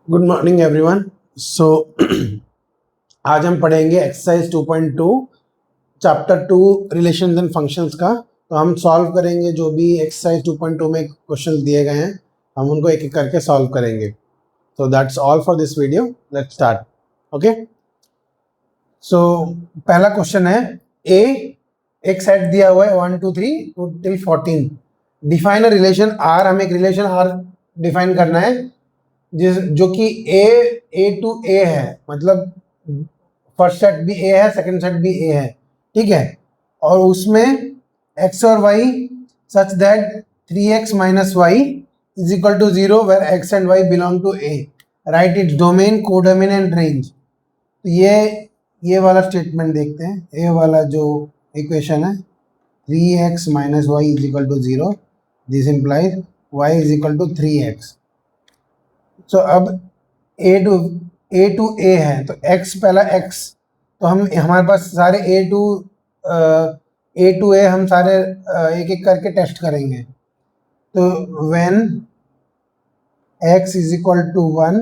Good morning everyone. सो आज हम पढ़ेंगे exercise 2.2 chapter 2 relations and functions का। तो हम सॉल्व करेंगे जो भी एक्सरसाइज 2.2 में क्वेश्चंस दिए गए हैं, हम उनको एक एक करके सॉल्व करेंगे। So that's all for this video, let's start. Okay, so पहला क्वेश्चन है ए, एक सेट दिया हुआ है 1 2 3 till 14। Define a relation R, हमें एक रिलेशन आर डिफाइन करना है जो कि ए टू ए है, मतलब फर्स्ट सेट भी ए है, सेकंड सेट भी ए है, ठीक है। और उसमें एक्स और Y such that 3x minus Y is equal to 0 where X and Y belong to A, write its domain, codomain and range. तो ये वाला स्टेटमेंट देखते हैं, ए वाला जो इक्वेशन है 3x minus Y is equal to 0, this implies Y is equal to 3x। So अब A to ए है तो x, पहला x, तो हम हमारे पास सारे ए टू ए हम सारे एक एक करके टेस्ट करेंगे। तो when x is equal to 1,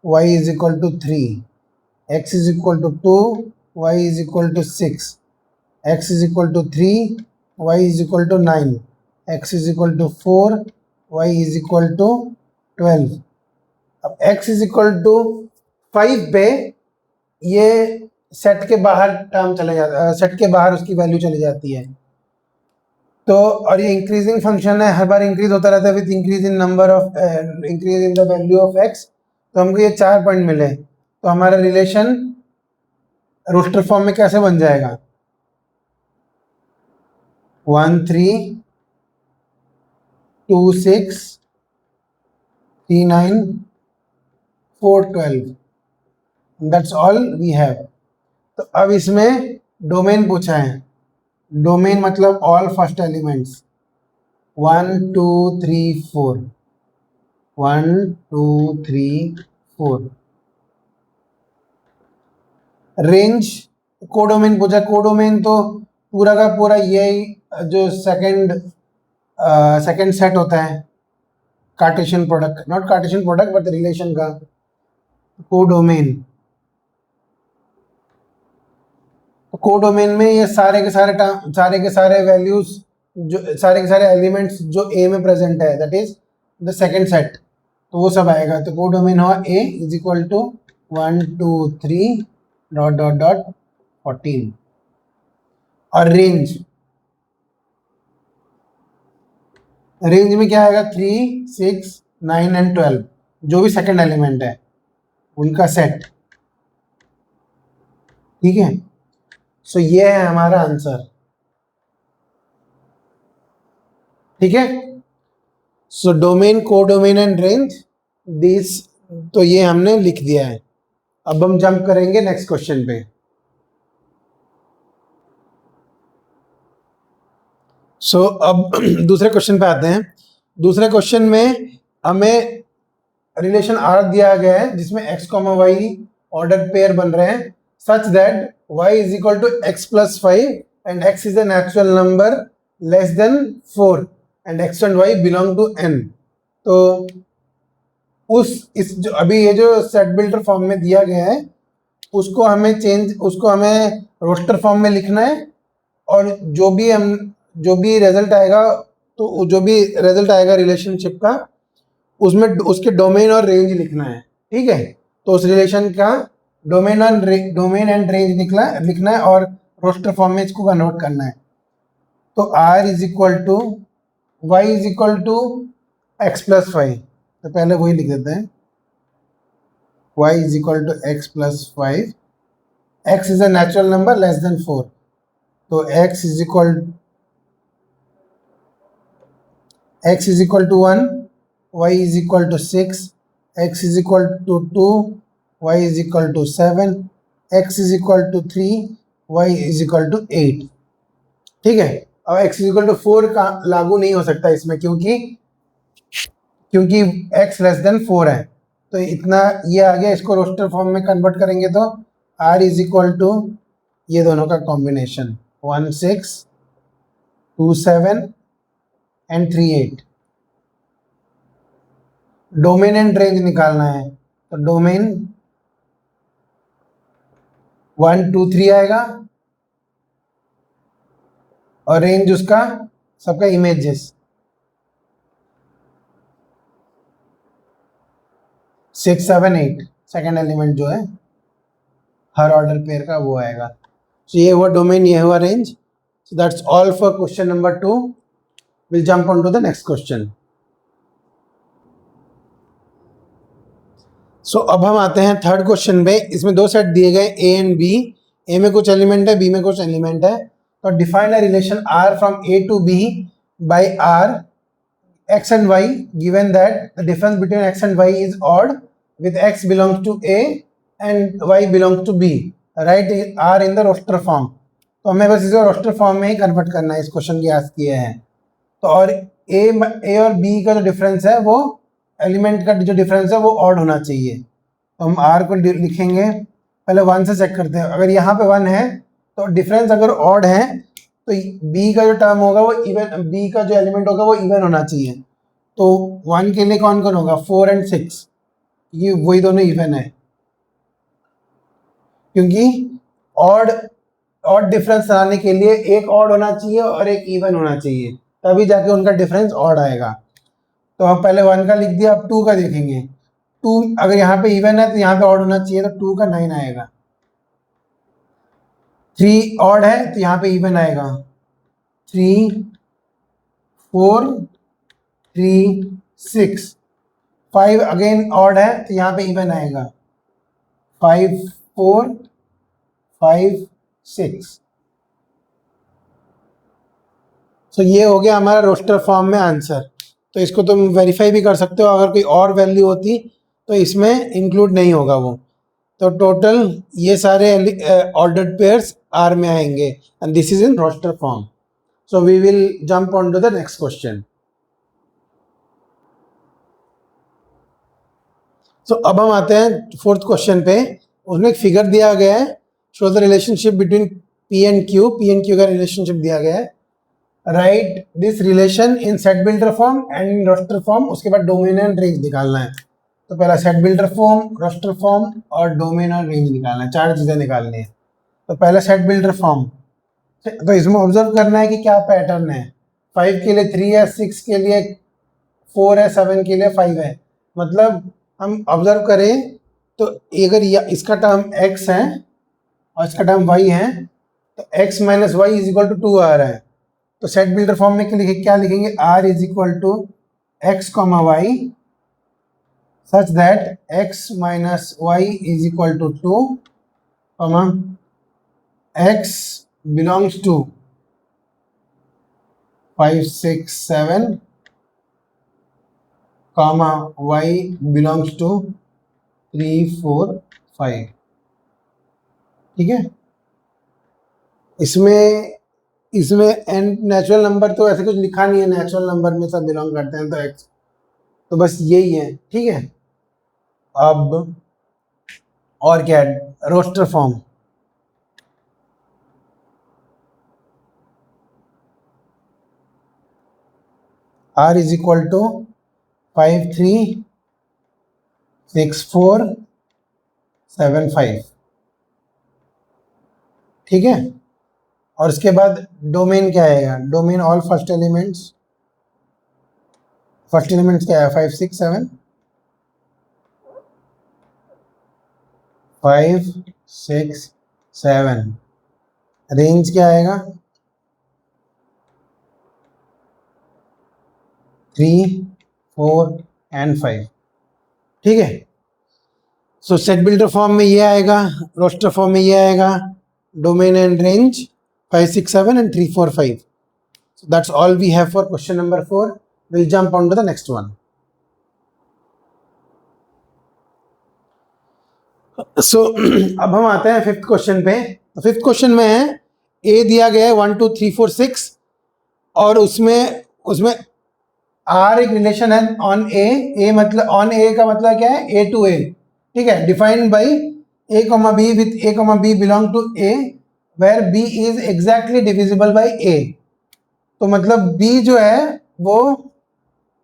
y is equal to 3, x is equal to 2, y is equal to 6, x is equal to 3, y is equal to 9, x is equal to 4, y is equal to 12। अब x is equal to 5 पे ये set के बाहर term चले जाता है, set के बाहर उसकी वैल्यू चली जाती है। तो और ये इंक्रीजिंग फंक्शन है, हर बार इंक्रीज होता रहता है with increase in number of increase in the value of x। तो हमको ये 4 पॉइंट मिले, तो हमारा रिलेशन रोस्टर फॉर्म में कैसे बन जाएगा? 1 3 2 6 3 9 4 12, दैट्स ऑल वी हैव। तो अब इसमें डोमेन पूछा है, डोमेन मतलब all first elements 1 2 3 4, 1 2 3 4। Range codomain पूछा, कोडोमेन तो पूरा का पूरा यही जो सेकंड सेट होता है Cartesian product, not Cartesian product but relation का कोडोमेन। कोडोमेन में ये सारे के सारे वैल्यूज, जो सारे के सारे एलिमेंट्स जो ए में प्रेजेंट है, that is the second set, तो वो सब आएगा। तो कोडोमेन हुआ A is equal to 1 2 3 dot dot dot 14। और रेंज में क्या आएगा? 3 6 9 एंड 12, जो भी सेकंड एलिमेंट है उनका सेट, ठीक है। सो ये है हमारा आंसर, ठीक है। So domain, codomain and range, this, तो ये हमने लिख दिया है। अब हम जंप करेंगे नेक्स्ट क्वेश्चन पे। सो अब दूसरे क्वेश्चन पे आते हैं। दूसरे क्वेश्चन में हमें रिलेशन आर दिया गया है जिसमें x comma Y order pair बन रहे हैं such that y is equal to x plus 5 and x is a natural number less than 4 and x and y belong to n। तो जो अभी ये जो सेट बिल्डर फॉर्म में दिया गया है उसको हमें रोस्टर फॉर्म में लिखना है, और जो भी रिजल्ट आएगा, तो जो भी रिजल्ट आएगा रिलेशनशिप का, उसमें उसके डोमेन और रेंज लिखना है, ठीक है। तो उस रिलेशन का डोमेन एंड रेंज लिखना है और रोस्टर फॉर्म में इसको कन्वर्ट करना है। तो r is equal to Y is equal to X plus 5, तो पहले वही लिख देते हैं, y is equal to X plus 5, x is a natural number less than 4, तो x is equal to 1, y is equal to 6, x is equal to 2, y is equal to 7, x is equal to 3, y is equal to 8, ठीक है। अब x is equal to 4 का लागू नहीं हो सकता इसमें, क्योंकि x लेस देन 4 है। तो इतना ये आ गया, इसको रोस्टर फॉर्म में कन्वर्ट करेंगे तो r इज इक्वल टू ये दोनों का combination 1 6 2 7 and 3 8। Domain and range निकालना है, तो डोमेन 1 2 3 आएगा और रेंज उसका सबका इमेजेस 6 7 8, सेकेंड एलिमेंट जो है हर ऑर्डर पेयर का वो आएगा। तो ये हुआ डोमेन, ये हुआ range. So that's all for question number 2। Will jump on to the next question. So अब हम आते हैं थर्ड क्वेश्चन पे। इसमें दो सेट दिए गए ए एंड बी। ए में कुछ एलिमेंट है, बी में कुछ एलिमेंट है। तो define a relation R from A to B by R x and y given that the difference between x and y is odd with x belongs to a and y belongs to b, write r in the roster form। तो हमें बस इसे roster form में ही convert करना है, इस question की ask किए हैं। तो और ए और बी का जो डिफरेंस है वो एलिमेंट का जो डिफरेंस है वो ऑड होना चाहिए। तो हम आर को लिखेंगे, पहले 1 से चेक करते हैं। अगर यहाँ पे 1 है तो डिफरेंस अगर ऑड है तो बी का जो टर्म होगा वो इवन, बी का जो एलिमेंट होगा वो इवन होना चाहिए। तो 1 के लिए कौन कौन होगा, 4 एंड 6, ये वही दोनों इवन है, क्योंकि ऑड ऑड डिफरेंस लाने के लिए एक ऑड होना चाहिए और एक इवन होना चाहिए, तभी जाके उनका डिफरेंस ऑड आएगा। तो हम पहले 1 का लिख दिया, अब 2 का देखेंगे। 2 अगर यहाँ पे इवन है तो यहाँ पे ऑड होना चाहिए, तो 2 का 9 आएगा। 3 ऑड है तो यहाँ पे इवन आएगा, 3 4 3 6। 5 अगेन ऑड है तो यहाँ पे इवन आएगा, 5 4 5 6। तो ये हो गया हमारा रोस्टर फॉर्म में आंसर। तो इसको तुम वेरीफाई भी कर सकते हो, अगर कोई और वैल्यू होती तो इसमें इंक्लूड नहीं होगा वो। तो टोटल ये सारे ऑर्डर्ड पेयर्स आर में आएंगे and this is in roster form. So we will jump on to the next question. तो अब हम आते हैं फोर्थ क्वेश्चन पे। उसमें एक फिगर दिया गया है, show the relationship between P and Q. P and Q का रिलेशनशिप दिया गया है। Write this relation in set builder form and in roster form. उसके बाद डोमेन एंड रेंज निकालना है। तो पहला set builder form, roster form और डोमेन और रेंज निकालना है, 4 चीजें निकालनी है। तो पहला सेट बिल्डर फॉर्म, तो इसमें ऑब्जर्व करना है कि क्या पैटर्न है। 5 के लिए 3 है, 6 के लिए 4 है, 7 के लिए 5 है। मतलब हम ऑब्जर्व करें तो अगर इसका टर्म x है और इसका टर्म y है, तो x minus Y is equal to 2 आ रहा है। तो सेट बिल्डर फॉर्म में क्या लिखेंगे, r is equal to x comma Y such that x minus Y is equal to 2 comma x belongs to 5 6 7 comma y belongs to 3 4 5। ठीक है, इसमें एंड नेचुरल नंबर तो ऐसे कुछ लिखा नहीं है, नेचुरल नंबर में सब बिलोंग करते हैं, तो x तो बस यही है। ठीक है, अब और क्या है, roster form. r is equal to 5 3 6 4 7 5। ठीक है, और इसके बाद डोमेन क्या आएगा, domain all first elements. First elements क्या है, 5 6 7 5 6 7। रेंज क्या आएगा, 3 4 एंड 5। ठीक है, सो सेट बिल्डर फॉर्म में ये आएगा, रोस्टर फॉर्म में ये आएगा, domain and range 5 6 7 and 3 4 5. So that's all we have for question number 4. We'll jump on to the next one. So अब हम आते हैं फिफ्थ क्वेश्चन पे। तो फिफ्थ क्वेश्चन में है ए दिया गया है 1 2 3 4 6 और उसमें आर एक रिलेशन है ऑन ए मतलब ऑन ए का मतलब क्या है, ए टू ए। ठीक है, defined by A comma B with A comma B belong to A where B is exactly divisible by A. तो मतलब बी जो है वो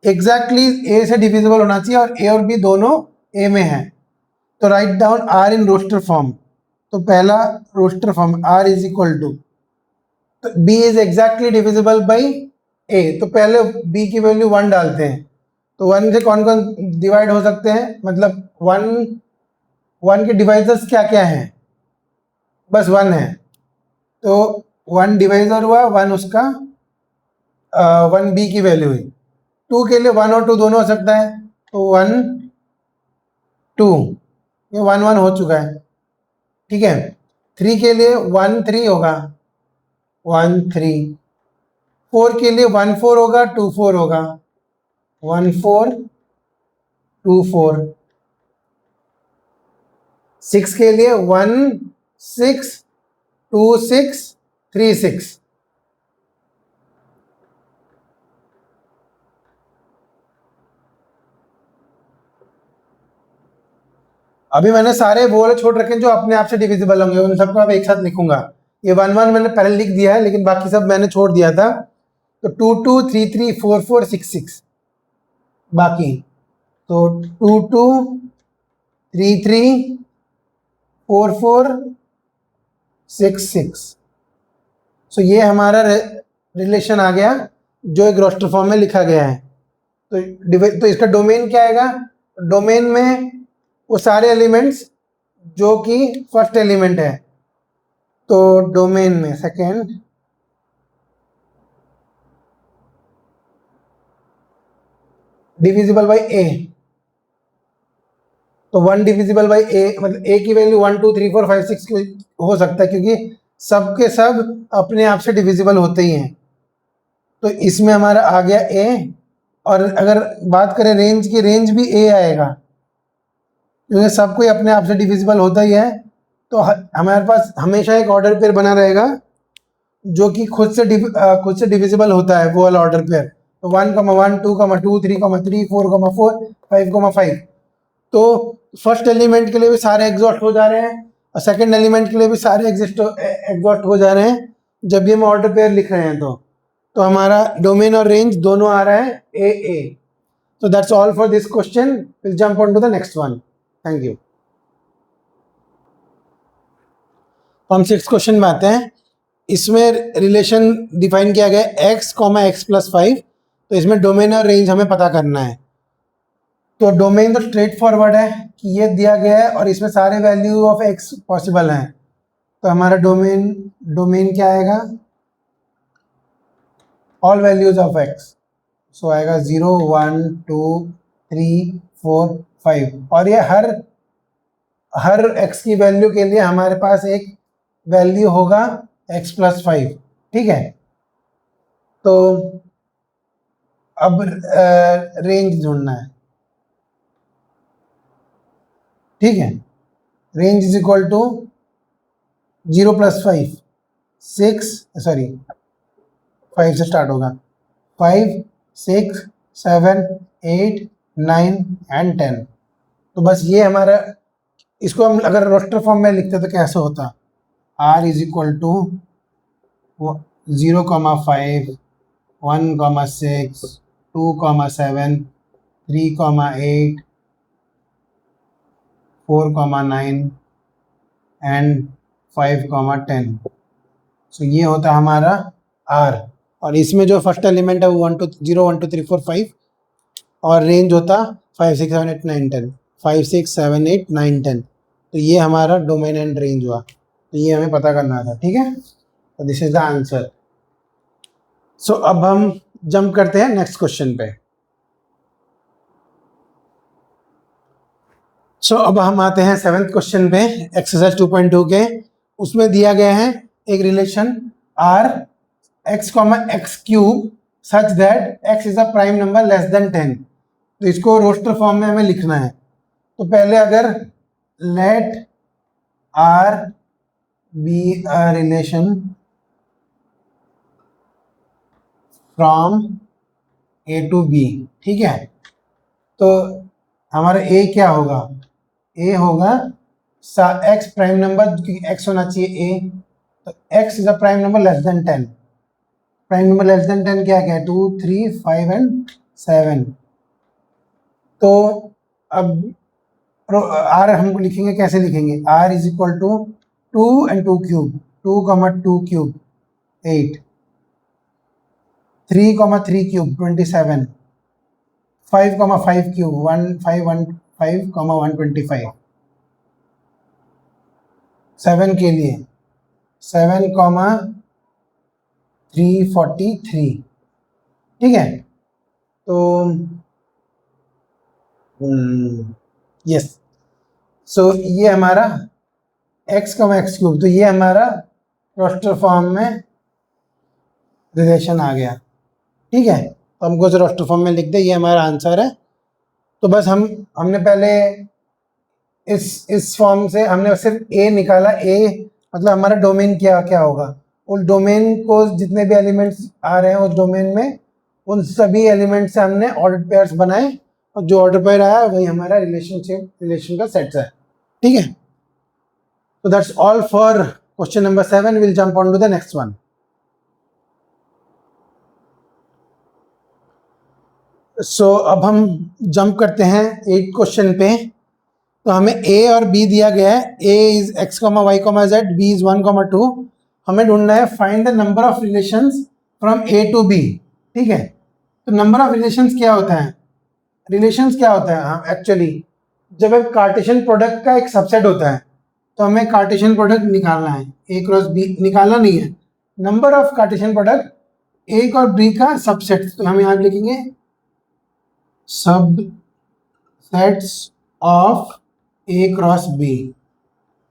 एग्जैक्टली ए से डिविजिबल होना चाहिए और ए और बी दोनों ए में है। तो write down R in roster form. तो पहला roster form R is equal to, तो B is exactly divisible by A, तो पहले बी की वैल्यू 1 डालते हैं। तो 1 से कौन कौन डिवाइड हो सकते हैं, मतलब 1 के डिवाइजर्स क्या क्या हैं, बस 1 है। तो 1 डिवाइजर हुआ, 1 उसका 1 बी की वैल्यू हुई। 2 के लिए 1 और 2 दोनों हो सकता है, तो 1 2, ये 1 1 हो चुका है, ठीक है। 3 के लिए 1 3 होगा, 1 3। 4 के लिए 1 4 होगा, 2 4 होगा, 1 4 2 4। 6 के लिए 1 6 2 6 3 6। अभी मैंने सारे वो वाले छोड़ रखे हैं जो अपने आप से डिविजिबल होंगे, उन सबको अब एक साथ लिखूंगा। ये 1 1 मैंने पहले लिख दिया है, लेकिन बाकी सब मैंने छोड़ दिया था। तो 2 2 3 3 4 4 6 6 बाकी। तो 2 2 3 3 4 4 6 6। सो ये हमारा रिलेशन आ गया जो एक रोस्टर फॉर्म में लिखा गया है। तो इसका डोमेन क्या आएगा, डोमेन में वो सारे एलिमेंट्स जो कि फर्स्ट एलिमेंट है, तो डोमेन में सेकेंड डिविजिबल बाई ए। तो 1 डिविजिबल बाई ए, मतलब ए की वैल्यू 1 2 3 4 5 6 हो सकता है, क्योंकि सब के सब अपने आप से डिविजिबल होते ही हैं। तो इसमें हमारा आ गया ए। और अगर बात करें रेंज की, रेंज भी ए आएगा, क्योंकि सब कोई अपने आप से डिविजिबल होता ही है। तो हमारे पास हमेशा एक ऑर्डर पेयर बना रहेगा जो कि खुद से डिविजिबल होता है, वो वाला ऑर्डर पेयर। तो 1 1 2 2 3 3 4 4 5 5। तो फर्स्ट एलिमेंट के लिए भी सारे एग्जॉस्ट हो जा रहे हैं और सेकंड एलिमेंट के लिए भी सारे एग्जॉस्ट हो जा रहे हैं जब भी हम ऑर्डर पेयर लिख रहे हैं। तो हमारा डोमेन और रेंज दोनों आ रहा है ए ए। So that's all for this question. We'll jump on to the next one. Thank you. हम 6th क्वेश्चन में आते हैं। इसमें रिलेशन डिफाइन किया गया x, x+5। तो इसमें डोमेन और रेंज हमें पता करना है। तो डोमेन तो स्ट्रेट फॉरवर्ड है कि ये दिया गया है और इसमें सारे वैल्यू ऑफ x पॉसिबल हैं। तो हमारा डोमेन क्या आएगा, ऑल वैल्यूज ऑफ x। सो आएगा 0 1 2 3 4 5। और ये हर x की वैल्यू के लिए हमारे पास एक वैल्यू होगा x+5, ठीक है। तो अब रेंज ढूंढना है, ठीक है। Range is equal to 0 + 5 6, sorry 5 से स्टार्ट होगा, 5 6 7 8 9 एंड 10। तो बस ये हमारा, इसको हम अगर रोस्टर फॉर्म में लिखते तो कैसे होता, r is equal to 0 5 1 6 2 7 3 8 4 9 and 5 10। सो ये होता हमारा r। और इसमें जो फर्स्ट एलिमेंट है वो 0 1 2 3 4 5 और रेंज होता 5 6 7 8 9 10, 5 6 7 8 9 10। तो ये हमारा डोमेन एंड रेंज हुआ। तो ये हमें पता करना था, ठीक है। तो दिस इज द आंसर। सो अब हम जंप करते हैं नेक्स्ट क्वेश्चन पे। सो अब हम आते हैं 7th क्वेश्चन पे, एक्सरसाइज 2.2 के। उसमें दिया गया है एक relation r x, x³ such that x is a prime number less then 10। तो इसको रोस्टर फॉर्म में हमें लिखना है। तो पहले अगर let r be a relation from a to b, ठीक है। तो हमारा a क्या होगा, a होगा x प्राइम नंबर, क्योंकि x होना चाहिए a। तो x is a prime number less then 10। Prime number less then 10 क्या क्या है, 2 3 5 एंड 7। तो अब आर हम लिखेंगे, कैसे लिखेंगे? R is equal to 2 and 2 cube, 2, 2 cube 8, 3, 3 cube 27, 5, 5 cube 1515, 125। 7 के लिए 7, 343। ठीक है, तो यस, सो ये हमारा x, x क्यूब, तो ये हमारा रोस्टर फॉर्म में रिलेशन आ गया। ठीक है, तो हमको इसे रोस्टर फॉर्म में लिख दे, ये हमारा आंसर है। तो बस हमने पहले इस फॉर्म से हमने सिर्फ ए निकाला। ए मतलब हमारा डोमेन क्या क्या होगा, उस डोमेन को जितने भी एलिमेंट्स आ रहे हैं उस डोमेन में, उन सभी एलिमेंट से हमने ऑर्डर पेयर्स बनाए, और जो ऑर्डर पेयर आया वही हमारा रिलेशन का सेट है। ठीक है, तो that's all for question number 7। Will jump on to the next one. So अब हम जंप करते हैं 8 क्वेश्चन पे। तो हमें a और b दिया गया है। a is x, y, z, b is 1, 2। हमें ढूंढना है find the number of relations from a to b। ठीक है, तो नंबर ऑफ रिलेशंस क्या होता है? रिलेशंस क्या होता है? हाँ, एक्चुअली जब एक कार्टेशियन प्रोडक्ट का एक सबसेट होता है तो हमें कार्टेशियन प्रोडक्ट निकालना है। a क्रॉस b निकालना नहीं है, number of Cartesian product a और b का सबसेट। तो हम यहाँ लिखेंगे सब sets of a cross b।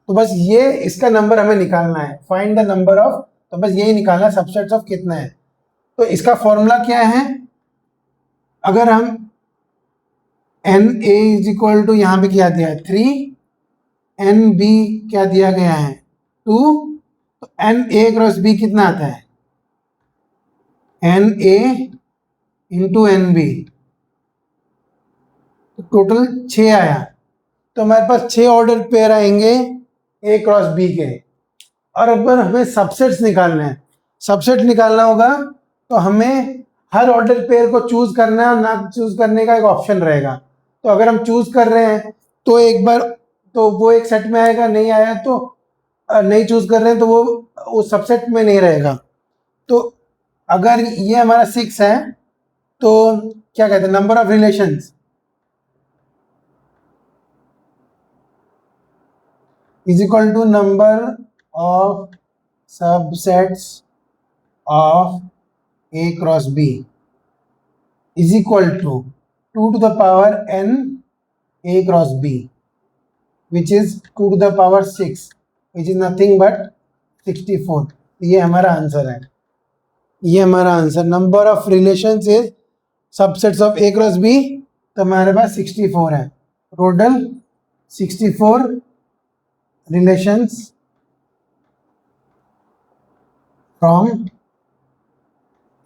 तो बस ये इसका नंबर हमें निकालना है, फाइंड द नंबर ऑफ, तो बस यही निकालना है सबसेट्स ऑफ कितना है। तो इसका फॉर्मूला क्या है? अगर हम N A is equal to, यहाँ पे क्या दिया है 3, एन बी क्या दिया गया है 2, तो एन ए क्रॉस बी कितना आता है? N A into N B, तो टोटल 6 आया। तो हमारे पास 6 ऑर्डर पेयर आएंगे ए क्रॉस बी के। और अगर हमें सबसेट्स निकालना है, सबसेट निकालना होगा तो हमें हर ऑर्डर पेयर को चूज करना है, ना चूज करने का एक ऑप्शन रहेगा। तो अगर हम चूज कर रहे हैं तो एक बार तो वो एक सेट में आएगा, नहीं आया तो नहीं चूज कर रहे हैं तो वो उस सबसेट में नहीं रहेगा। तो अगर ये हमारा 6 है तो क्या कहते हैं, number of relations is equal to number of subsets of a cross b is equal to 2 to the power n a cross b, which is 2 to the power 6, which is nothing but 64। ये हमारा answer है, ये हमारा answer. Number of relations is subsets of a cross b, तो हमारे पास 64 है। Total 64 relations from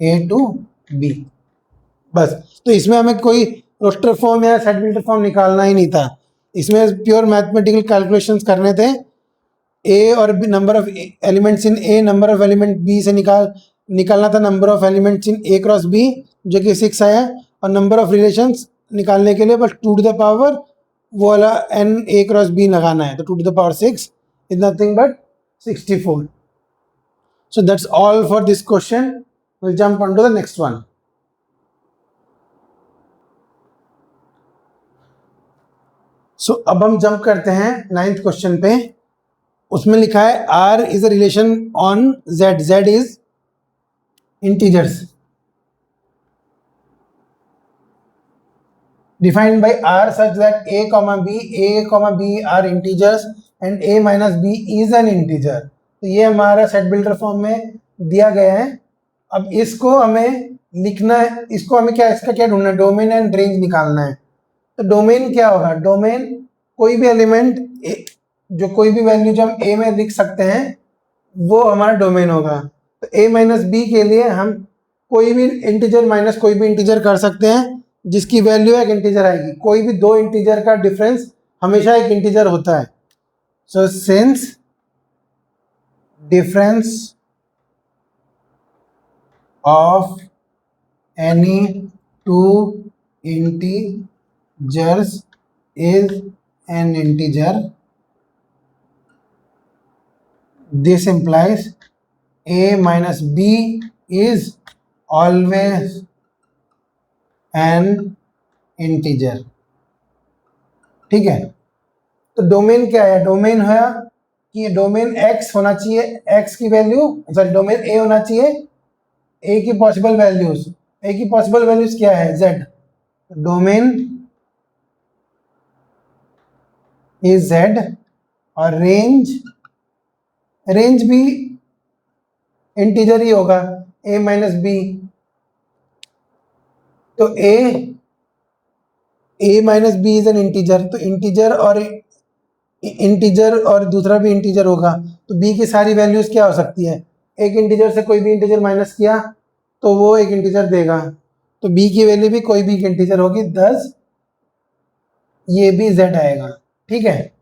A to B। बस, तो इसमें हमें कोई रोस्टर फॉर्म या सेट बिल्डर फॉर्म निकालना ही नहीं था, इसमें प्योर मैथमेटिकल कैलकुलेशंस करने थे। ए और B, number of elements in A, number of element B से निकालना था number of elements in A cross B, जो कि 6 आया। और नंबर ऑफ रिलेशंस निकालने के लिए बस 2 टू द पावर वो वाला एन ए क्रॉस बी लगाना है, तो 2 टू द पावर 6 इज nothing but 64। So that's all for this question. We'll jump on to the next one. So अब हम जंप करते हैं 9th क्वेश्चन पे। उसमें लिखा है R is a relation on Z, Z is integers defined by R such that A, B are integers and A minus B is an integer। तो ये हमारा सेट बिल्डर फॉर्म में दिया गया है। अब इसको हमें लिखना है, इसको हमें क्या, इसका क्या ढूंढना है? डोमेन एंड रेंज निकालना है। तो डोमेन क्या होगा? डोमेन कोई भी एलिमेंट जो कोई भी वैल्यू जो हम ए में लिख सकते हैं वो हमारा डोमेन होगा। तो ए माइनस बी के लिए हम कोई भी इंटीजर माइनस कोई भी इंटीजर कर सकते हैं जिसकी वैल्यू एक इंटीजर आएगी। कोई भी दो इंटीजर का डिफरेंस हमेशा एक इंटीजर होता है। So since difference of any 2 integers is an integer, this implies a minus b is always an integer. ठीक है, तो डोमेन क्या है? डोमेन है कि डोमेन x होना चाहिए, x की वैल्यू सॉरी डोमेन a होना चाहिए, a की पॉसिबल वैल्यूज, a की पॉसिबल वैल्यूज क्या है? z. डोमेन इज z और रेंज भी इंटीजर ही होगा, a माइनस बी. तो a minus B is an integer, तो इंटीजर और दूसरा भी इंटीजर होगा, तो b की सारी वैल्यूज क्या हो सकती है? एक इंटीजर से कोई भी इंटीजर माइनस किया तो वो एक इंटीजर देगा, तो b की वैल्यू भी कोई भी एक इंटीजर होगी, thus ये भी z आएगा. ठीक है,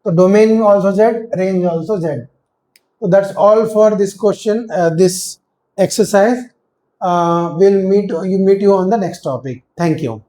तो domain also z, range also z. So that's all for this question, this exercise. We'll meet you on the next topic. Thank you.